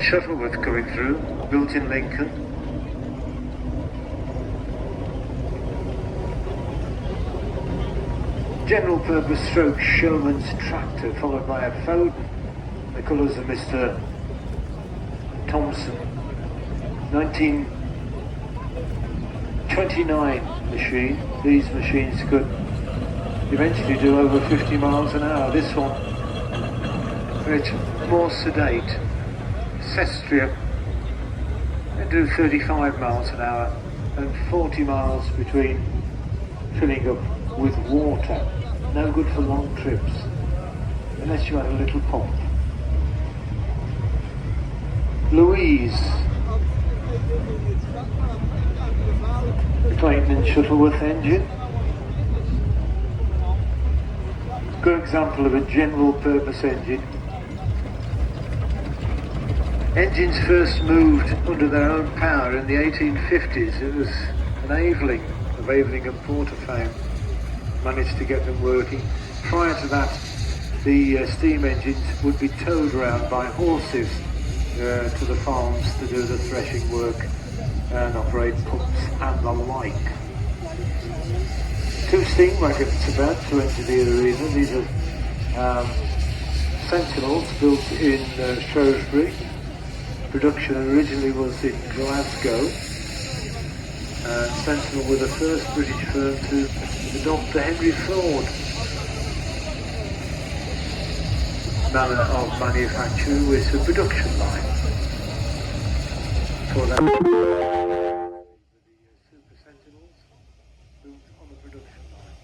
Shuttleworth coming through, built in Lincoln. General purpose stroke showman's tractor, followed by a Foden, the colours of Mr. Thompson. 1929 machine. These machines could eventually do over 50 miles an hour. This one, it's more sedate. Sestria, they do 35 miles an hour and 40 miles between filling up with water. No good for long trips, unless you had a little pump. Louise, the Clayton and Shuttleworth engine. Good example of a general purpose engine. Engines first moved under their own power in the 1850s. It was an Aveling of Aveling and Porter fame managed to get them working. Prior to that, the steam engines would be towed around by horses to the farms to do the threshing work and operate pumps and the like. 2 steam wagons about to engineer the arena. These are Sentinels built in Shrewsbury. Production originally was in Glasgow, and Sentinel were the first British firm to adopt the Henry Ford manner of manufacture with a production line for that. The Super Sentinels built on the production line.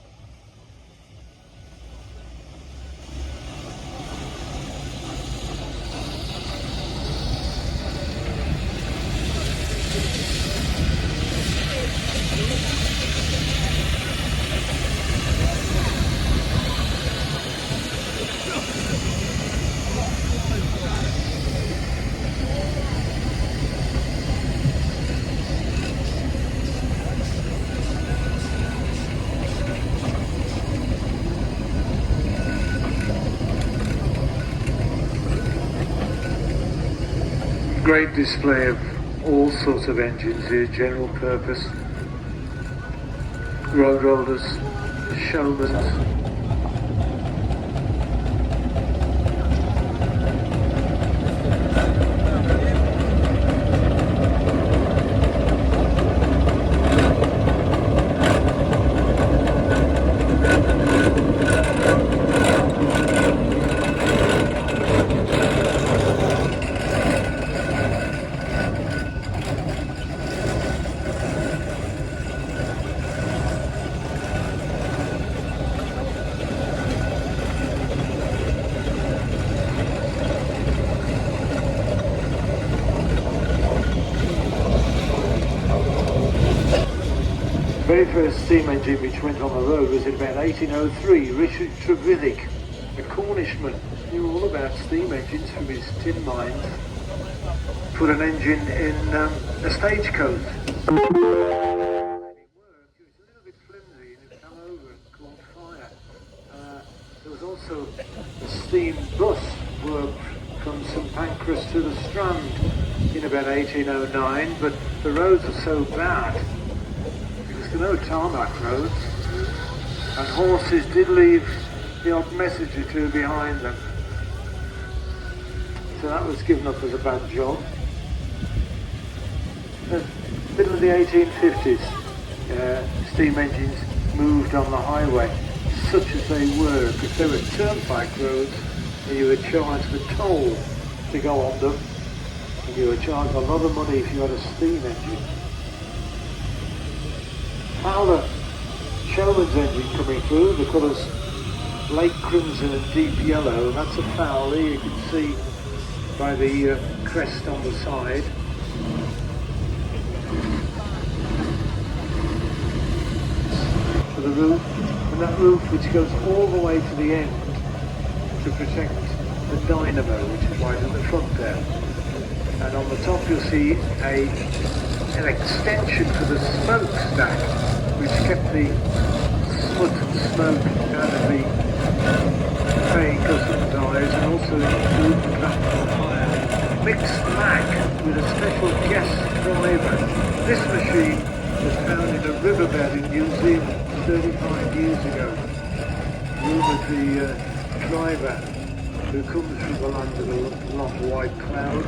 Great display of all sorts of engines here, general purpose, road rollers, showmans. The very first steam engine which went on the road was in about 1803. Richard Trevithick, a Cornishman, knew all about steam engines from his tin mines, put an engine in a stagecoach. It worked. It was a little bit flimsy and it fell over and caught fire. There was also a steam bus worked from St Pancras to the Strand in about 1809, but the roads are so bad. There were no tarmac roads, and horses did leave the odd message or two behind them. So that was given up as a bad job. In the middle of the 1850s, steam engines moved on the highway, such as they were, because they were turnpike roads, and you were charged a toll to go on them, and you were charged a lot of money if you had a steam engine. Fowler Showman's engine coming through, the colours light crimson and deep yellow. That's a Fowler, you can see by the crest on the side. For the roof, and that roof which goes all the way to the end to protect the dynamo, which is right at the front there. And on the top you'll see an extension for the smokestack, which kept the smut and smoke out of the paying customer tires and also improved the platform fire. mixed mag with a special guest driver. This machine was found in a riverbed in New Zealand 35 years ago. Rover, the driver who comes from the land of the long white cloud,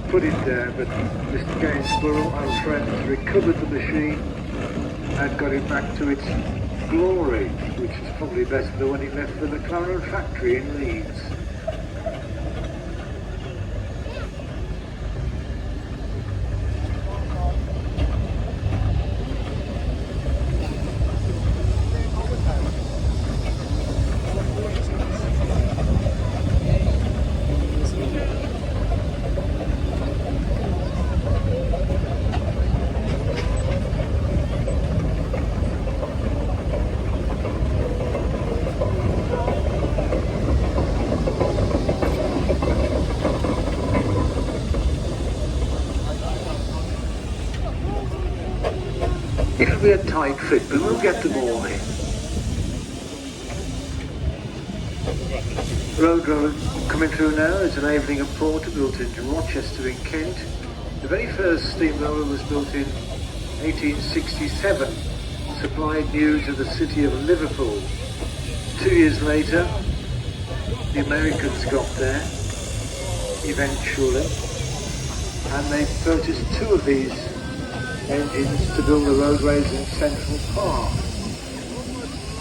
put it there, but Mr. Gainsborough and friends recovered the machine and got it back to its glory, which is probably better than when it left the McLaren factory in Leeds. It'll be a tight fit, but we'll get them all in. Road coming through now is an Evening and Porter built in Rochester in Kent. The very first steamroller was built in 1867, supplied new to the city of Liverpool. 2 years later, the Americans got there, eventually, and they purchased 2 of these engines to build the roadways in Central Park,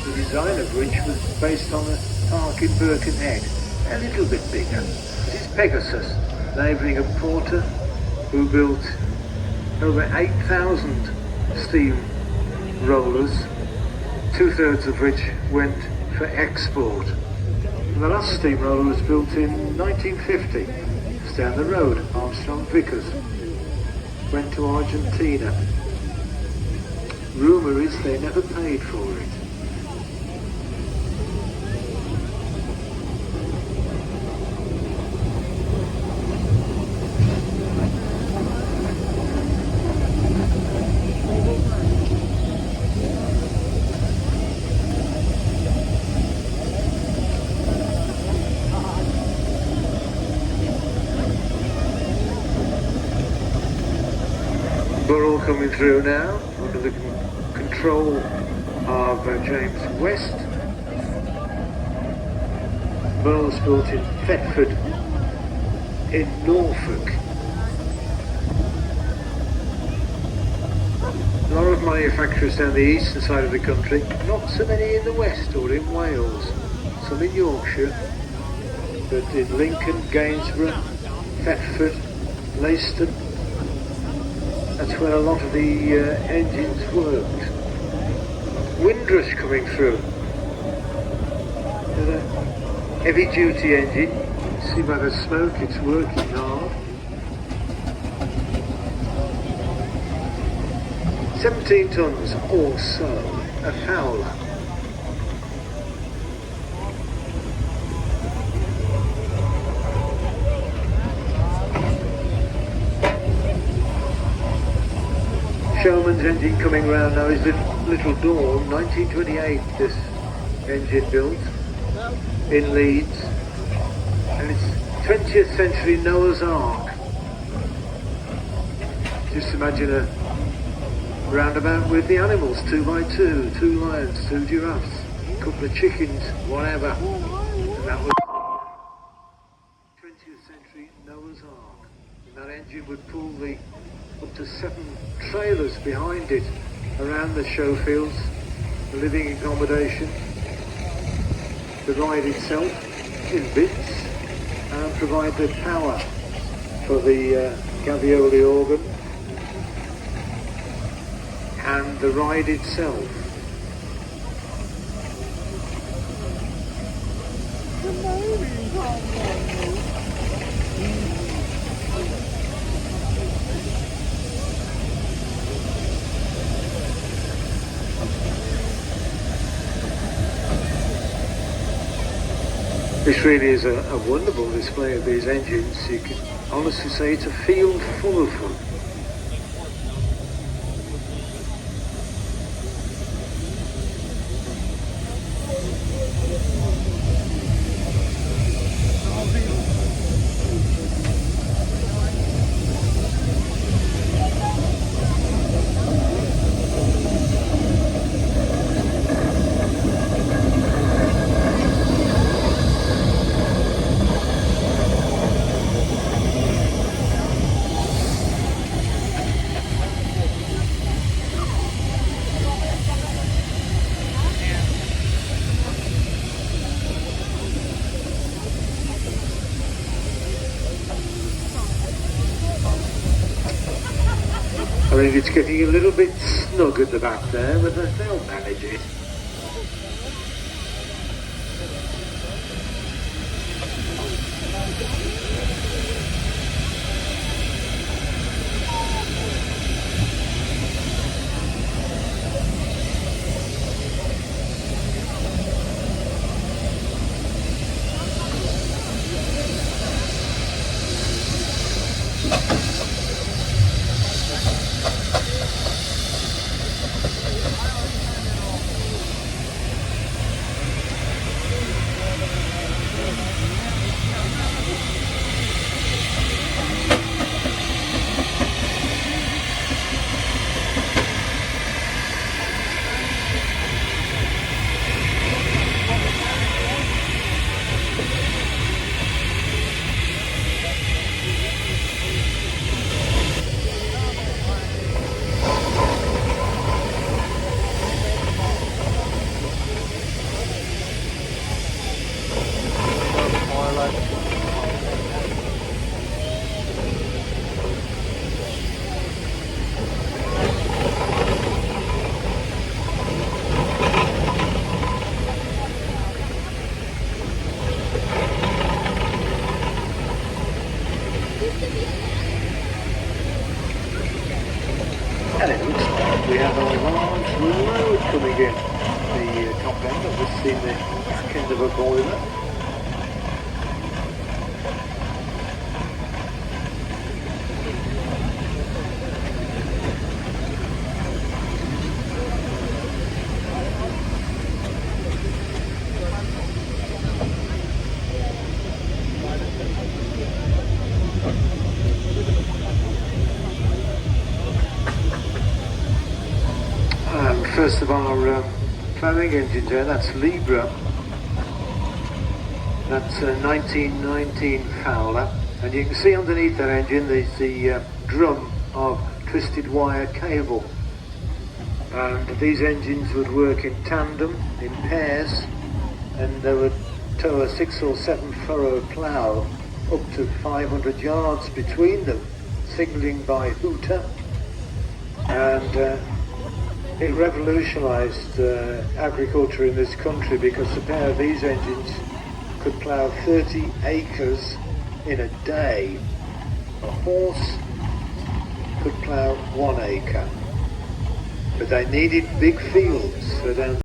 the design of which was based on a park in Birkenhead, a little bit bigger. This is Pegasus, an Evening and Porter, who built over 8,000 steam rollers, 2/3 of which went for export. And the last steamroller was built in 1950, it's down the road, Armstrong Vickers. Went to Argentina. Rumour is they never paid for it. Burrell coming through now under the control of James West. Burrell's built in Thetford in Norfolk. A lot of manufacturers down the eastern side of the country, not so many in the west or in Wales, some in Yorkshire, but in Lincoln, Gainsborough, Thetford, Leiston, that's where a lot of the engines worked. Windrush coming through. There's a heavy duty engine. See by the smoke it's working hard. 17 tons or so, a Fowler. Showman's engine coming round now is Little Dawn, 1928 this engine built in Leeds, and it's 20th century Noah's Ark. Just imagine a roundabout with the animals, 2x2, 2 lions, 2 giraffes, a couple of chickens, whatever, and that was 20th century Noah's Ark, and that engine would pull the up to 7 trailers behind it around the show fields, the living accommodation, the ride itself in bits, and provide the power for the Gavioli organ and the ride itself. This really is a wonderful display of these engines. You can honestly say it's a field full of them. think it's getting a little bit snug at the back there, but they'll manage it. And it looks like we have a large load coming in the top end. I've just seen the back end of a boiler. First of our ploughing engines there, that's Libra. That's a 1919 Fowler, and you can see underneath that engine there's the drum of twisted wire cable. And these engines would work in tandem, in pairs, and they would tow a 6 or 7 furrow plough up to 500 yards between them, signalling by hooter. And it revolutionised agriculture in this country, because a pair of these engines could plough 30 acres in a day. A horse could plough 1 acre, but they needed big fields, so down